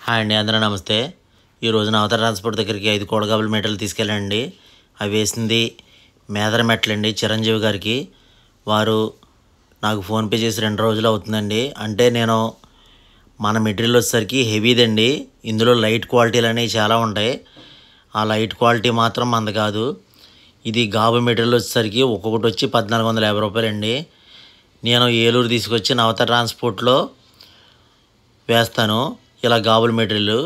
Hi అండి, అందరూ నమస్తే. ఈరోజు అవతార్ ట్రాన్స్పోర్ట్ దగ్గరికి 5 కోడగాబుల మెటలు తీసుకెళ్ళండి. అవి వేసింది మేదర మెట్లండి చిరంజీవి గారికి. వారు నాకు ఫోన్పే చేసి 2 రోజులు అవుతుందండి. అంటే నేను మన మెటీరియల్ వచ్చేసరికి హెవీదండి. ఇందులో లైట్ క్వాలిటీలు అనేవి చాలా ఉంటాయి. ఆ లైట్ క్వాలిటీ మాత్రం మనది కాదు. ఇది గాబు మెటీరియల్ వచ్చేసరికి ఒక్కొక్కటి వచ్చి 1450 రూపాయలండి. నేను ఏలూరు తీసుకొచ్చి అవతార్ ట్రాన్స్పోర్ట్లో వేస్తాను ఇలా గాబుల మెటీరియల్.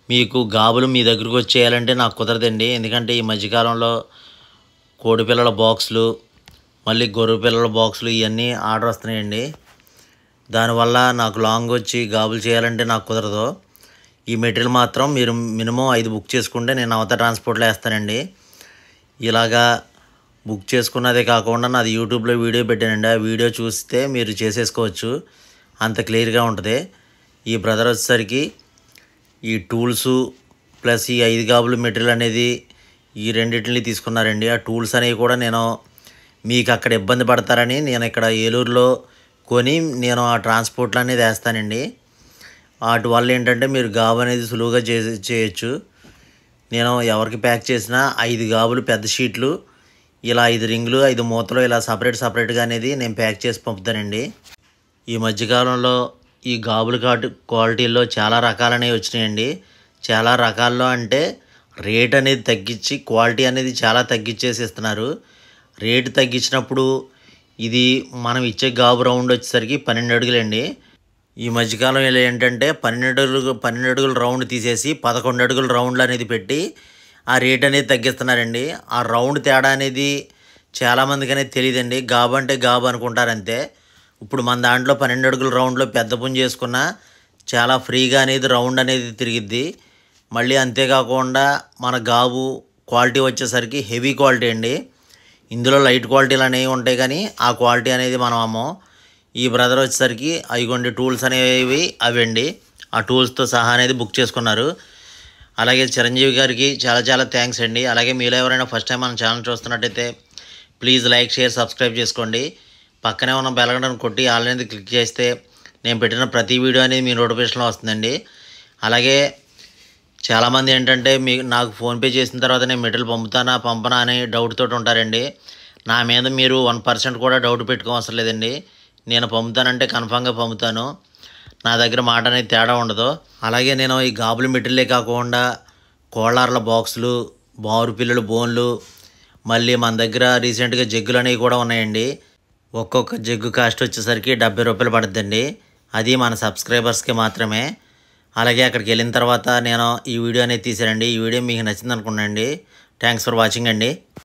మీకు గాబులు మీ దగ్గరకు వచ్చేయాలంటే నాకు కుదరదండి. ఎందుకంటే ఈ మధ్యకాలంలో కోడి పిల్లల బాక్సులు, మళ్ళీ గొర్రె పిల్లల బాక్సులు ఇవన్నీ ఆర్డర్ వస్తున్నాయండి. దానివల్ల నాకు లాంగ్ వచ్చి గాబులు చేయాలంటే నాకు కుదరదు. ఈ మెటీరియల్ మాత్రం మీరు మినిమం 5 బుక్ చేసుకుంటే నేను అవతార్ ట్రాన్స్పోర్ట్లో వేస్తానండి. ఇలాగా బుక్ చేసుకున్నదే కాకుండా నాది యూట్యూబ్లో వీడియో పెట్టానండి. ఆ వీడియో చూస్తే మీరు చేసేసుకోవచ్చు, అంత క్లియర్గా ఉంటుంది. ఈ బ్రదర్ వచ్చేసరికి ఈ టూల్సు ప్లస్ ఈ 5 గాబుల మెటీరియల్ అనేది ఈ రెండింటిని తీసుకున్నారండి. ఆ టూల్స్ అనేవి కూడా నేను మీకు అక్కడ ఇబ్బంది పడతారని నేను ఇక్కడ ఏలూరులో కొని నేను ఆ ట్రాన్స్పోర్ట్లో అనేది వేస్తానండి. వాటి వల్ల ఏంటంటే మీరు గాబు అనేది సులువుగా చేయొచ్చు. నేను ఎవరికి ప్యాక్ చేసినా 5 గాబులు పెద్ద షీట్లు, ఇలా 5 రింగులు 5 మూతలు ఇలా సపరేట్గా అనేది నేను ప్యాక్ చేసి పంపుతానండి. ఈ మధ్యకాలంలో ఈ గాబుల క్వాలిటీల్లో చాలా రకాలనేవి వచ్చినాయండి. చాలా రకాల్లో అంటే రేట్ అనేది తగ్గించి క్వాలిటీ అనేది చాలా తగ్గించేసి ఇస్తున్నారు. రేటు తగ్గించినప్పుడు ఇది మనం ఇచ్చే గాబు రౌండ్ వచ్చేసరికి 12 అడుగులండి. ఈ మధ్యకాలం ఇలా ఏంటంటే 12 అడుగుల రౌండ్ తీసేసి 11 అడుగుల రౌండ్లు అనేది పెట్టి ఆ రేట్ అనేది తగ్గిస్తున్నారండి. ఆ రౌండ్ తేడా అనేది చాలామందికి అనేది తెలియదండి. గాబు అంటే గాబు అనుకుంటారంతే. ఇప్పుడు మన దాంట్లో 12 అడుగుల రౌండ్లో పెద్ద పుంజు చేసుకున్న చాలా ఫ్రీగా అనేది రౌండ్ అనేది తిరిగిద్ది. మళ్ళీ అంతేకాకుండా మన గాబు క్వాలిటీ వచ్చేసరికి హెవీ క్వాలిటీ అండి. ఇందులో లైట్ క్వాలిటీలు అనేవి ఉంటాయి, కానీ ఆ క్వాలిటీ అనేది మనం అమ్మం. ఈ బ్రదర్ వచ్చేసరికి అయిగోండి టూల్స్ అనేవి అవండి. ఆ టూల్స్తో సహా అనేది బుక్ చేసుకున్నారు. అలాగే చిరంజీవి గారికి చాలా థ్యాంక్స్ అండి. అలాగే మీలో ఎవరైనా ఫస్ట్ టైం మన ఛానల్ చూస్తున్నట్టయితే ప్లీజ్ లైక్, షేర్, సబ్స్క్రైబ్ చేసుకోండి. పక్కనే ఉన్న బెల్ ఐకాన్ కొట్టి ఆల్ అనేది క్లిక్ చేస్తే నేను పెట్టిన ప్రతి వీడియో అనేది మీ నోటిఫికేషన్లో వస్తుందండి. అలాగే చాలామంది ఏంటంటే నాకు ఫోన్పే చేసిన తర్వాత నేను మెటీరియల్ పంపనా అని డౌట్ తోటి ఉంటారండి. నా మీద మీరు 1% కూడా డౌట్ పెట్టుకోవసరం లేదండి. నేను పంపుతానంటే కన్ఫామ్గా పంపుతాను. నా దగ్గర మాట అనేది తేడా ఉండదు. అలాగే నేను ఈ గాబుల మెటీరియలే కాకుండా కోళ్ళార్ల బాక్సులు, బారు పిల్లలు బోన్లు, మళ్ళీ మన దగ్గర రీసెంట్గా జగ్గులు అనేవి కూడా ఉన్నాయండి. ఒక్కొక్క జగ్గు కాస్ట్ వచ్చేసరికి 70 రూపాయలు పడుతుందండి. అది మన సబ్స్క్రైబర్స్కి మాత్రమే. అలాగే అక్కడికి వెళ్ళిన తర్వాత నేను ఈ వీడియో అనేది తీసానండి. ఈ వీడియో మీకు నచ్చింది అనుకున్నానండి. థ్యాంక్స్ ఫర్ వాచింగ్ అండి.